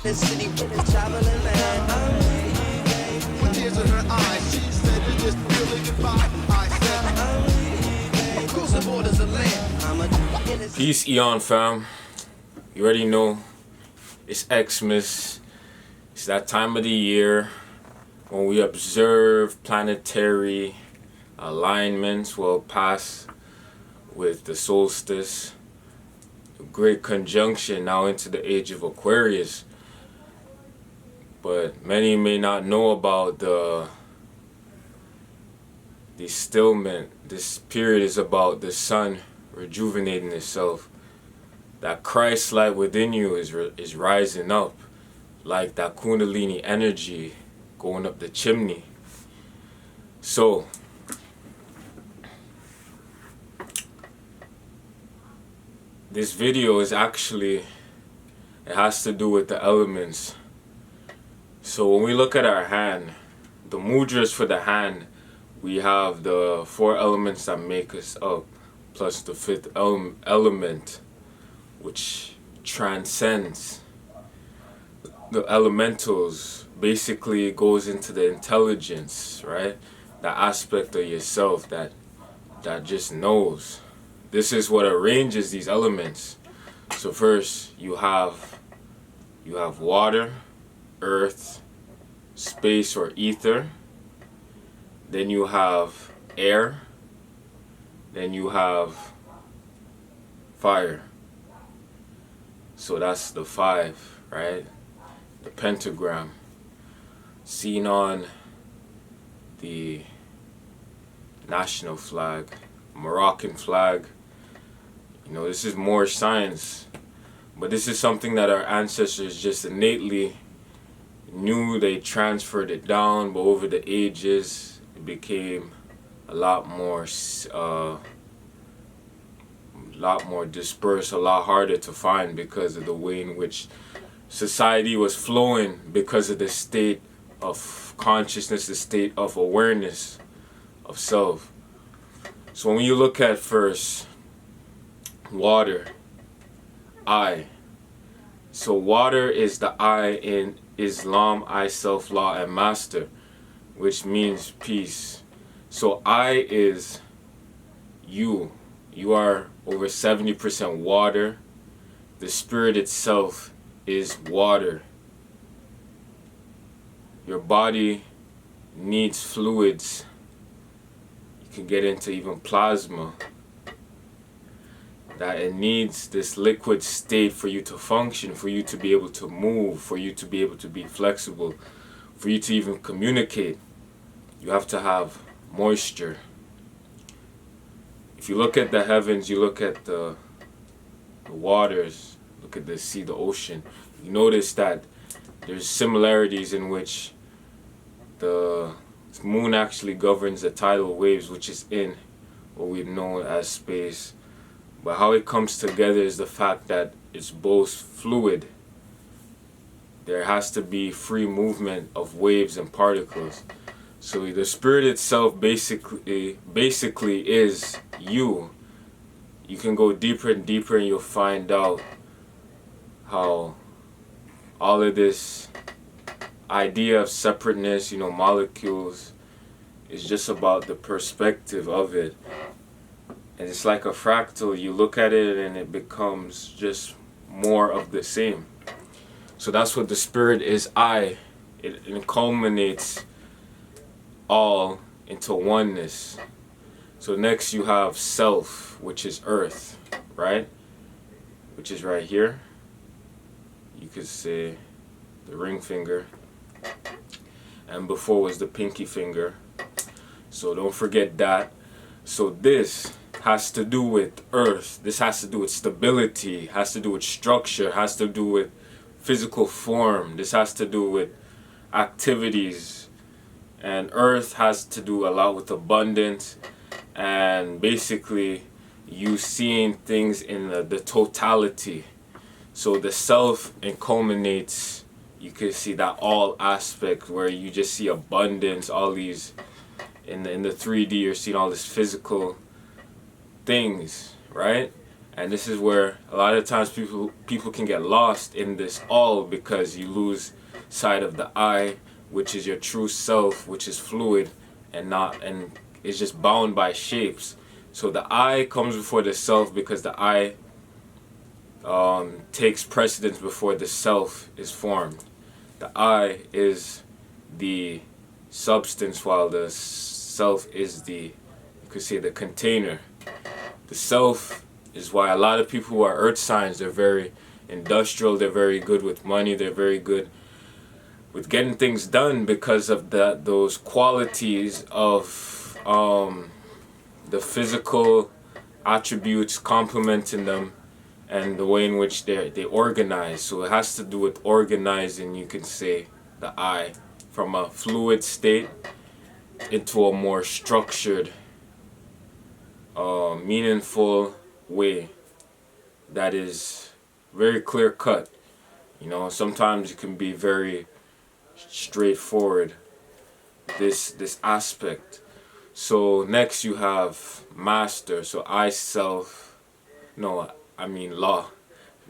The city with a traveling man. With tears in her eyes, she said it is really goodbye. I said, across the borders of land. Peace, Eon Fam. You already know it's Xmas. It's that time of the year when we observe planetary alignments will pass with the solstice. A great conjunction now into the age of Aquarius. But many may not know about the stillment. This period is about the sun rejuvenating itself. That Christ light within you is rising up, like that Kundalini energy going up the chimney. So this video is actually, it has to do with the elements. So when we look at our hand, the mudras for the hand, we have the 4 elements that make us up, plus the 5th element, which transcends the elementals. Basically goes into the intelligence, right? The aspect of yourself that just knows. This is what arranges these elements. So first you have water, earth, space or ether. Then you have air. Then you have fire. So that's the 5, right? The pentagram seen on the national flag, Moroccan flag. You know, this is more science, but this is something that our ancestors just innately knew. They transferred it down, but over the ages it became a lot more dispersed, a lot harder to find because of the way in which society was flowing, because of the state of consciousness, the state of awareness of self. So when you look at first water, I. So water is the I in Islam, I, self, law, and master, which means peace. So I is you. You are over 70% water. The spirit itself is water. Your body needs fluids. You can get into even plasma. That it needs this liquid state for you to function, for you to be able to move, for you to be able to be flexible, for you to even communicate. You have to have moisture. If you look at the heavens, you look at the waters, look at the sea, the ocean, you notice that there's similarities in which the moon actually governs the tidal waves, which is in what we know as space. But how it comes together is the fact that it's both fluid. There has to be free movement of waves and particles. So the spirit itself basically is you. You can go deeper and deeper and you'll find out how all of this idea of separateness, molecules, is just about the perspective of it. And it's like a fractal. You look at it and it becomes just more of the same. So that's what the spirit is, I. It culminates all into oneness. So next you have self, which is earth, right? Which is right here. You could say the ring finger. And before was the pinky finger. So don't forget that. So this has to do with earth. This has to do with stability, has to do with structure, has to do with physical form. This has to do with activities. And earth has to do a lot with abundance and basically you seeing things in the totality. So the self culminates, you can see that all aspect where you just see abundance, all these in the 3D, you're seeing all this physical things, right? And this is where a lot of times people can get lost in this all, because you lose sight of the I, which is your true self, which is fluid and is just bound by shapes. So the I comes before the self, because the I takes precedence before the self is formed. The I is the substance, while the self is you could say, the container. The self is why a lot of people who are earth signs, they're very industrial, they're very good with money, they're very good with getting things done, because of those qualities of the physical attributes complementing them, and the way in which they organize. So it has to do with organizing, you can say, the I, from a fluid state into a more structured, meaningful way that is very clear cut. You know, sometimes it can be very straightforward, this aspect. So next you have master. So law.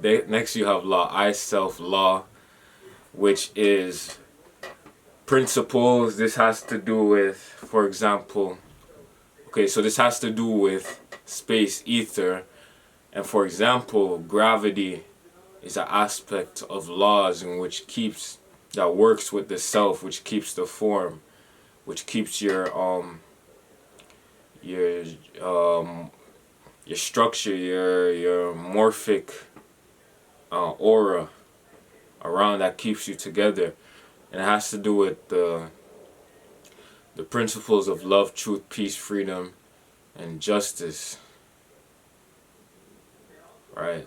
Next you have law. I, self, law, which is principles. This has to do with, for example, okay, so this has to do with space, ether, and for example, gravity is an aspect of laws in which that works with the self, which keeps the form, which keeps your structure, your morphic aura around, that keeps you together. And it has to do with the principles of love, truth, peace, freedom, and justice. Right?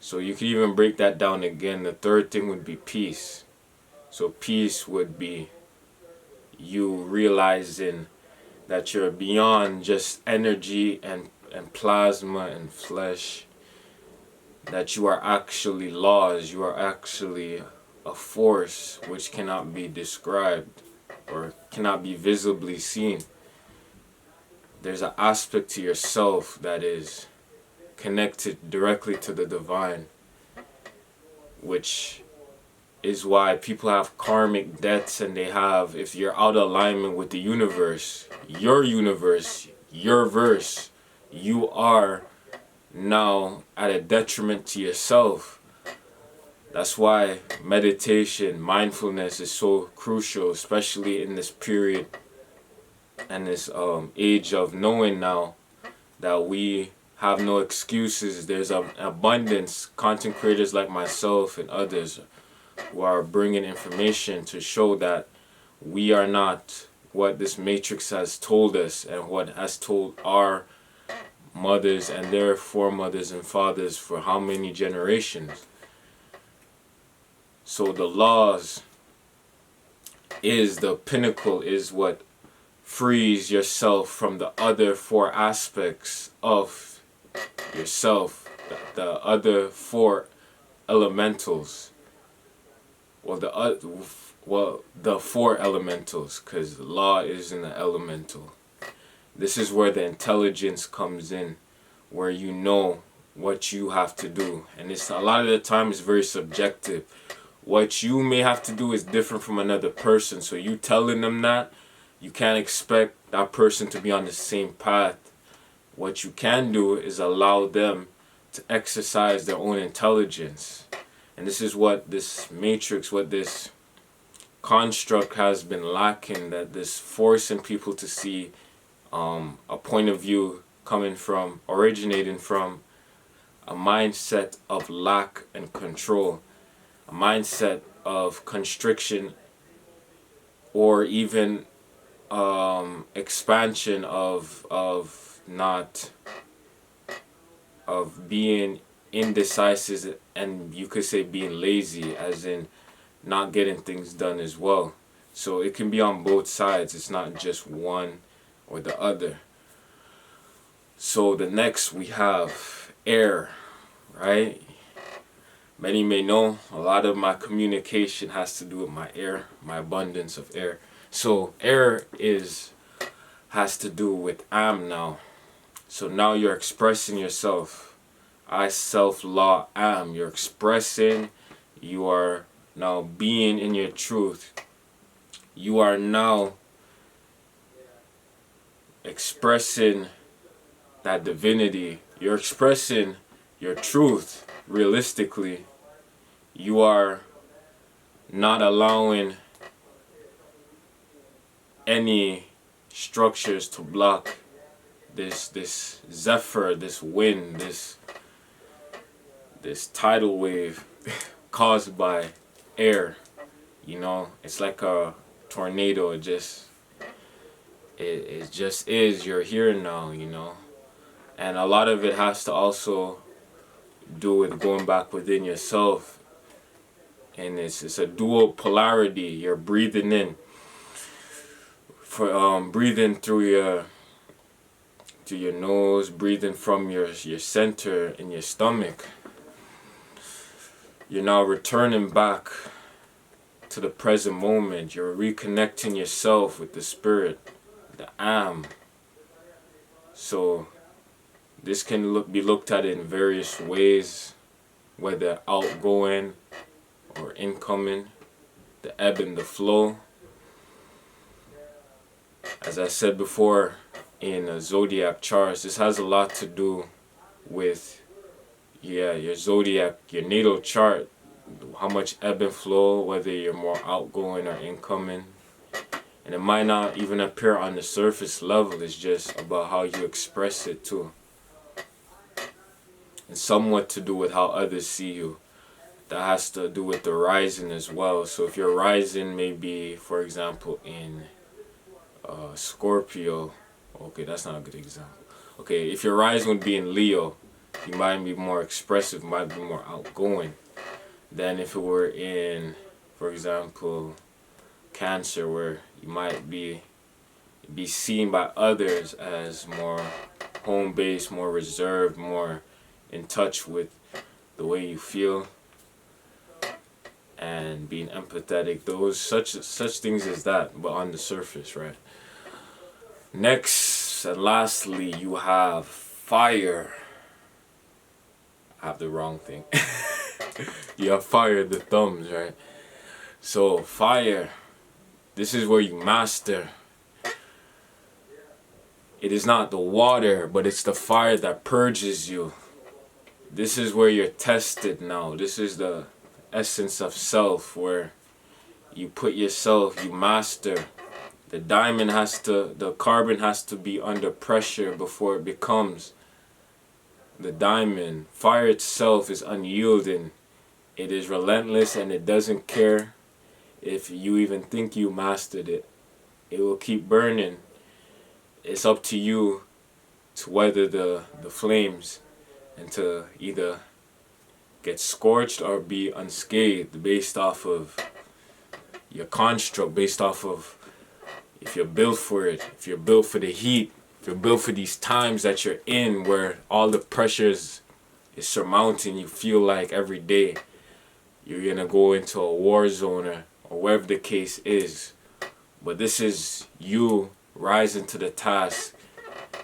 So you can even break that down again. The third thing would be peace. So peace would be you realizing that you're beyond just energy and plasma and flesh, that you are actually laws, you are actually a force which cannot be described or cannot be visibly seen. There's an aspect to yourself that is connected directly to the divine, which is why people have karmic debts, and they have, if you're out of alignment with the universe, your verse, you are now at a detriment to yourself. That's why meditation, mindfulness is so crucial, especially in this period and this age of knowing now that we have no excuses. There's an abundance. Content creators like myself and others who are bringing information to show that we are not what this matrix has told us and what has told our mothers and their foremothers and fathers for how many generations. So the laws is the pinnacle, is what frees yourself from the other four aspects of yourself, the other four elementals. The four elementals, because law is in the elemental. This is where the intelligence comes in, where you know what you have to do. And it's a lot of the time it's very subjective. What you may have to do is different from another person. So you telling them that, you can't expect that person to be on the same path. What you can do is allow them to exercise their own intelligence. And this is what this matrix, what this construct has been lacking, that this forcing people to see a point of view originating from a mindset of lack and control, a mindset of constriction, or even expansion of being indecisive, and you could say being lazy, as in not getting things done as well. So it can be on both sides. It's not just one or the other. So the next we have air, right? Many may know a lot of my communication has to do with my air, my abundance of air. So air has to do with I.S.L.A.M now. So now you're expressing yourself I.S.L.A.M. You're expressing, you are now being in your truth. You are now expressing that divinity. You're expressing your truth realistically. You are not allowing any structures to block this zephyr, this wind, this tidal wave caused by air. You know, it's like a tornado. It just is. You're here now, you know. And a lot of it has to also do with going back within yourself. And it's a dual polarity. You're breathing in for breathing through your nose, breathing from your center in your stomach. You're now returning back to the present moment. You're reconnecting yourself with the spirit, the I.S.L.A.M. So this can be looked at in various ways, whether outgoing or incoming, the ebb and the flow. As I said before in a zodiac chart, this has a lot to do with your zodiac, your natal chart, how much ebb and flow, whether you're more outgoing or incoming. And it might not even appear on the surface level. It's just about how you express it too. And somewhat to do with how others see you. That has to do with the rising as well. So if your rising may be, for example, in Scorpio. Okay, that's not a good example. Okay, if your rising would be in Leo, you might be more expressive, might be more outgoing than if it were in, for example, Cancer, where you might be seen by others as more home-based, more reserved, more in touch with the way you feel and being empathetic. Those such things as that, but on the surface, right? Next and lastly, you have fire. I have the wrong thing. You have fire, the thumbs, right? So fire, this is where you master. It is not the water, but it's the fire that purges you. This is where you're tested now. This is the essence of self, where you put yourself, you master. The carbon has to be under pressure before it becomes the diamond. Fire itself is unyielding. It is relentless, and it doesn't care if you even think you mastered it. It will keep burning. It's up to you to weather the flames and to either get scorched or be unscathed based off of your construct, based off of if you're built for it, if you're built for the heat, if you're built for these times that you're in where all the pressures is surmounting. You feel like every day you're gonna go into a war zone or wherever the case is. But this is you rising to the task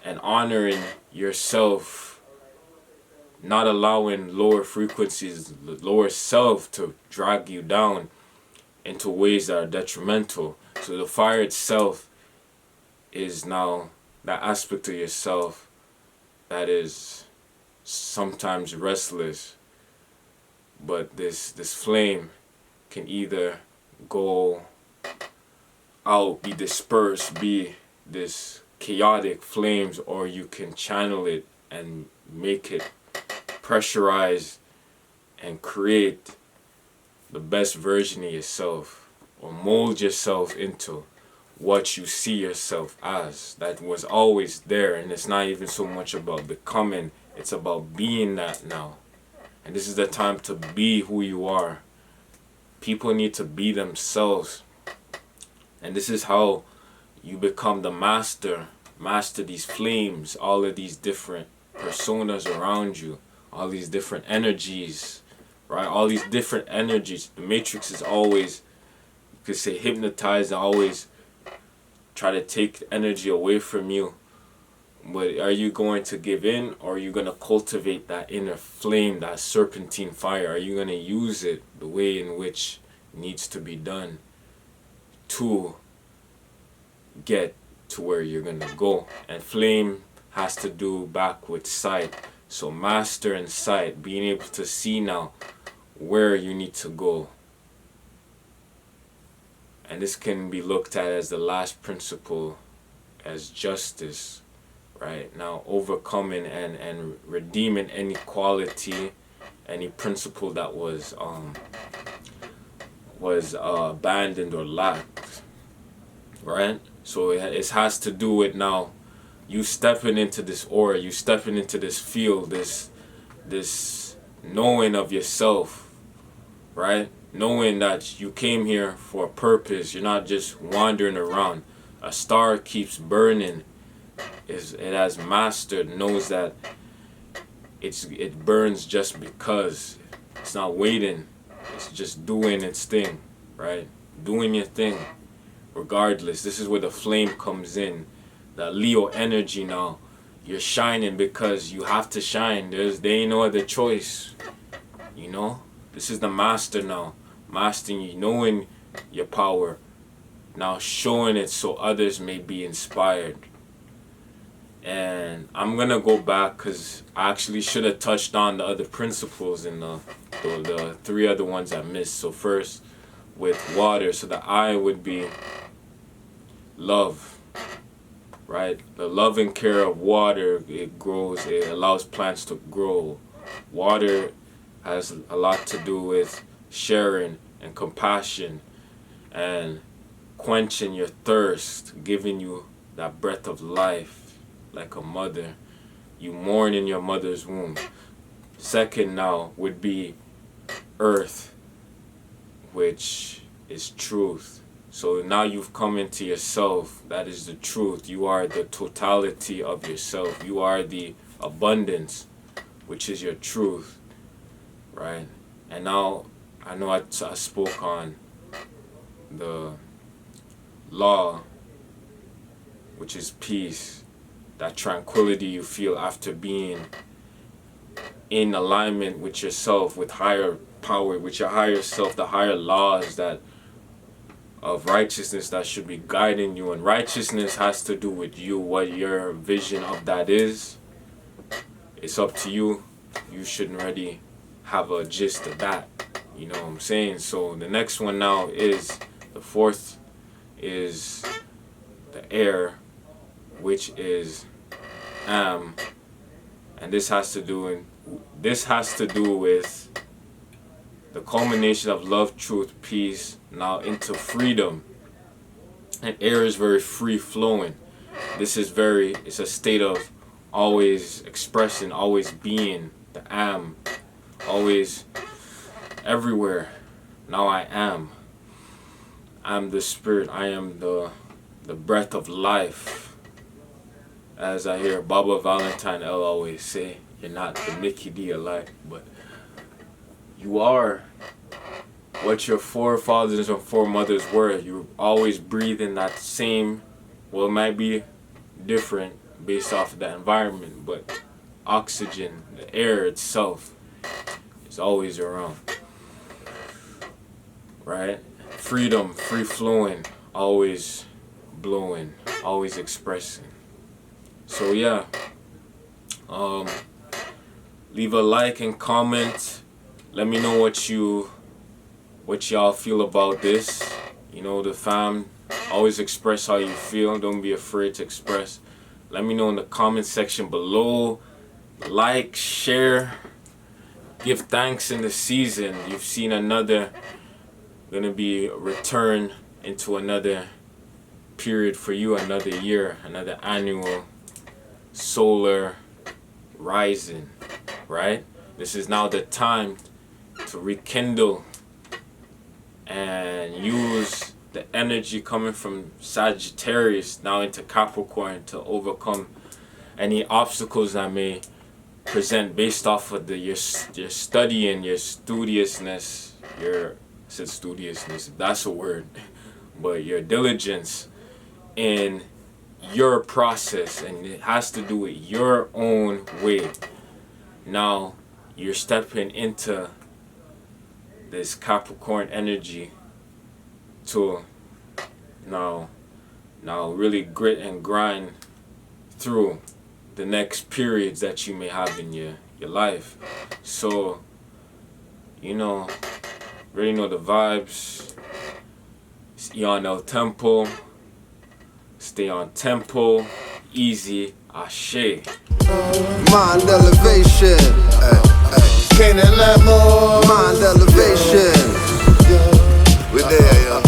and honoring yourself, not allowing lower frequencies, lower self to drag you down into ways that are detrimental. So the fire itself is now that aspect of yourself that is sometimes restless, but this flame can either go out, be dispersed, be this chaotic flames, or you can channel it and make it pressurize and create the best version of yourself, or mold yourself into what you see yourself as. That was always there, and it's not even so much about becoming, it's about being that now. And this is the time to be who you are. People need to be themselves. And this is how you become the master these flames, all of these different personas around you, all these different energies, right? All these different energies. The matrix is always, you could say, hypnotized and always try to take energy away from you. But are you going to give in, or are you going to cultivate that inner flame, that serpentine fire? Are you going to use it the way in which it needs to be done to get to where you're going to go? And flame has to do back with sight. So master and sight, being able to see now where you need to go. And this can be looked at as the last principle, as justice. Right now, overcoming and redeeming any quality, any principle that was abandoned or lacked. Right. So it has to do with now you stepping into this aura, you stepping into this field, this knowing of yourself. Right, knowing that you came here for a purpose. You're not just wandering around. A star keeps burning. It has mastered, knows that it burns just because. It's not waiting. It's just doing its thing, right? Doing your thing, regardless. This is where the flame comes in. That Leo energy now. You're shining because you have to shine. There ain't no other choice. You know? This is the master now. Mastering you, knowing your power. Now showing it so others may be inspired. And I'm gonna go back because I actually should have touched on the other principles in the three other ones I missed. So first, with water, so the I would be love, right? The love and care of water, it grows, it allows plants to grow. Water has a lot to do with sharing and compassion and quenching your thirst, giving you that breath of life. Like a mother, you mourn in your mother's womb. Second now would be earth, which is truth. So now you've come into yourself. That is the truth. You are the totality of yourself. You are the abundance, which is your truth, right? And now I know I spoke on the law, which is peace. That tranquility you feel after being in alignment with yourself, with higher power, with your higher self, the higher laws that of righteousness that should be guiding you. And righteousness has to do with you, what your vision of that is. It's up to you. You should already have a gist of that. You know what I'm saying? So the next one now is, the fourth is the air, which is I.S.L.A.M, and this has to do with the culmination of love, truth, peace, now into freedom. And air is very free flowing. It's a state of always expressing, always being, the am, always everywhere. Now I am. I'm the spirit. I am the breath of life. As I hear Baba Valentine L always say, you're not the Mickey D alike, but you are what your forefathers and foremothers were. You're always breathing that same, well, it might be different based off of the environment, but oxygen, the air itself, is always around. Right? Freedom, free flowing, always blowing, always expressing. So yeah, leave a like and comment. Let me know what y'all feel about this. You know, the fam, always express how you feel. Don't be afraid to express. Let me know in the comment section below. Like, share, give thanks in the season. You've seen another, gonna be a return into another period for you, another year, another annual solar rising, right? This is now the time to rekindle and use the energy coming from Sagittarius now into Capricorn to overcome any obstacles that may present based off of your studying, your studiousness, studiousness, if that's a word, but your diligence in your process, and it has to do it your own way. Now you're stepping into this Capricorn energy to now really grit and grind through the next periods that you may have in your life. So, you know, really know the vibes. It's Eon Tempo. Stay on tempo. Easy. Ashe. Mind elevation. Can't let more. Mind elevation.